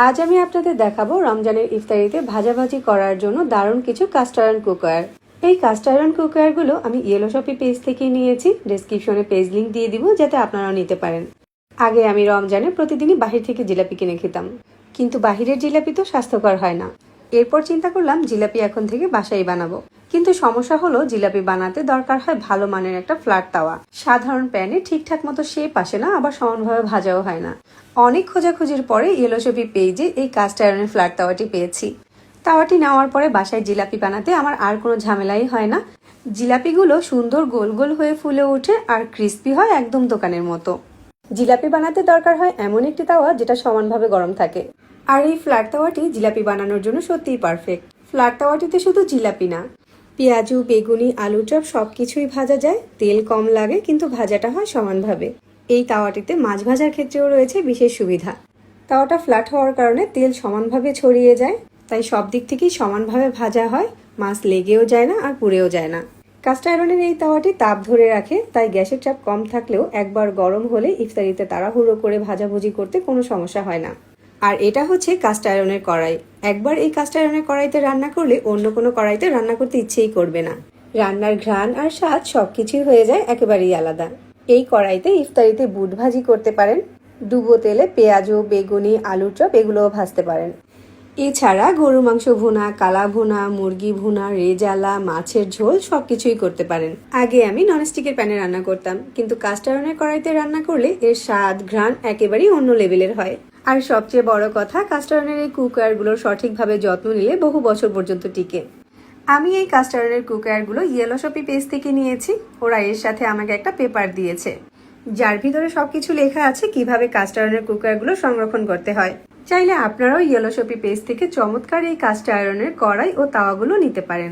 আজ আমি আপনাদের দেখাবো রমজানের ইফতারিতে ভাজাভাজি করার জন্য দারুণ কিছু কাস্ট আয়রন কুকার। এই কাস্ট আয়রন কুকারগুলো আমি ইয়েলো শপি পেজ থেকে নিয়েছি। ডেসক্রিপশনে পেজ লিংক দিয়ে দিব যাতে আপনারাও নিতে পারেন। আগে আমি রমজানে প্রতিদিনই বাহির থেকে জিলাপি কিনে খেতাম, কিন্তু বাহিরের জিলাপি তো স্বাস্থ্যকর হয় না। এরপর চিন্তা করলাম জিলাপি এখন থেকে বাসায় বানাবো। কিন্তু সমস্যা হলো জিলাপি বানাতে দরকার হয় ভালো মানের একটা ফ্ল্যাট তাওয়া। সাধারণ প্যানে ঠিকঠাক মতো শেপ আসে না, আবার সমানভাবে ভাজাও হয় না। অনেক খোঁজাখুঁজির পরে ইয়েলো শপি পেজে এই কাস্ট আয়রনের ফ্ল্যাট তাওয়াটি পেয়েছি। তাওয়াটি নেওয়ার পরে বাসায় জিলাপি বানাতে আমার আর কোনো ঝামেলাই হয় না। জিলাপিগুলো সুন্দর গোল গোল হয়ে ফুলে ওঠে আর ক্রিস্পি হয় একদম দোকানের মতো। জিলাপি বানাতে দরকার হয় এমন একটি তাওয়া যেটা সমানভাবে গরম থাকে। আর এই ফ্ল্যাট তাওয়াটি জিলাপি বানানোর জন্য সত্যিই পারফেক্ট। ফ্ল্যাট তাওয়াটিতে শুধু জিলাপি না, পেঁয়াজু, বেগুনি, আলু চপ সবকিছুই ভাজা যায়। তেল কম লাগে, কিন্তু ভাজাটা হয় সমানভাবে। এই তাওয়াটিতে মাছ ভাজার ক্ষেত্রেও রয়েছে বিশেষ সুবিধা। তাওয়াটা ফ্ল্যাট হওয়ার কারণে তেল সমানভাবে ছড়িয়ে যায়, তাই সব দিক থেকেই সমানভাবে ভাজা হয়। মাছ লেগেও যায় না আর পুড়েও যায় না। কাস্ট আয়রনের এই তাওয়াটি তাপ ধরে রাখে, তাই গ্যাসের চাপ কম থাকলেও একবার গরম হলে ইফতারিতে তাড়াহুড়ো করে ভাজাভুজি করতে কোনো সমস্যা হয় না। আর এটা হচ্ছে কাস্ট আয়রনের কড়াই। একবার এই কাস্ট আয়রনের কড়াইতে রান্না করলে অন্য কোনো কড়াইতে রান্না করতে ইচ্ছেই করবে না। রান্নার ঘ্রাণ আর স্বাদ সবকিছুই হয়ে যায় একেবারেই আলাদা। এই কড়াইতে ইফতারিতে বুট ভাজি করতে পারেন, ডুবো তেলে পেঁয়াজু, বেগুনি, আলুর চপ এগুলোও ভাজতে পারেন। এছাড়া গরু মাংস ভুনা, কালা ভুনা, মুরগি ভুনা, রেজালা, মাছের ঝোল সবকিছুই করতে পারেন। আগে আমি ননস্টিকের প্যানে রান্না করতাম, কিন্তু কাস্ট আয়রনের কড়াইতে রান্না করলে এর স্বাদ ঘ্রাণ একেবারেই অন্য লেভেলের হয়। আর সবচেয়ে বড় কথা, কাস্ট আয়রনের এই কুকারগুলোর সঠিকভাবে যত্ন নিলে বহু বছর পর্যন্ত টিকে। আমি এই কাস্ট আয়রনের কুকারগুলো ইয়েলো শপি পেজ থেকে নিয়েছি। ওরা এর সাথে আমাকে একটা পেপার দিয়েছে, যার ভিতরে সবকিছু লেখা আছে কিভাবে কাস্ট আয়রনের কুকারগুলো সংরক্ষণ করতে হয়। চাইলে আপনারাও ইয়েলো শপি পেজ থেকে চমৎকার এই কাস্ট আয়রনের কড়াই ও তাওয়াগুলো নিতে পারেন।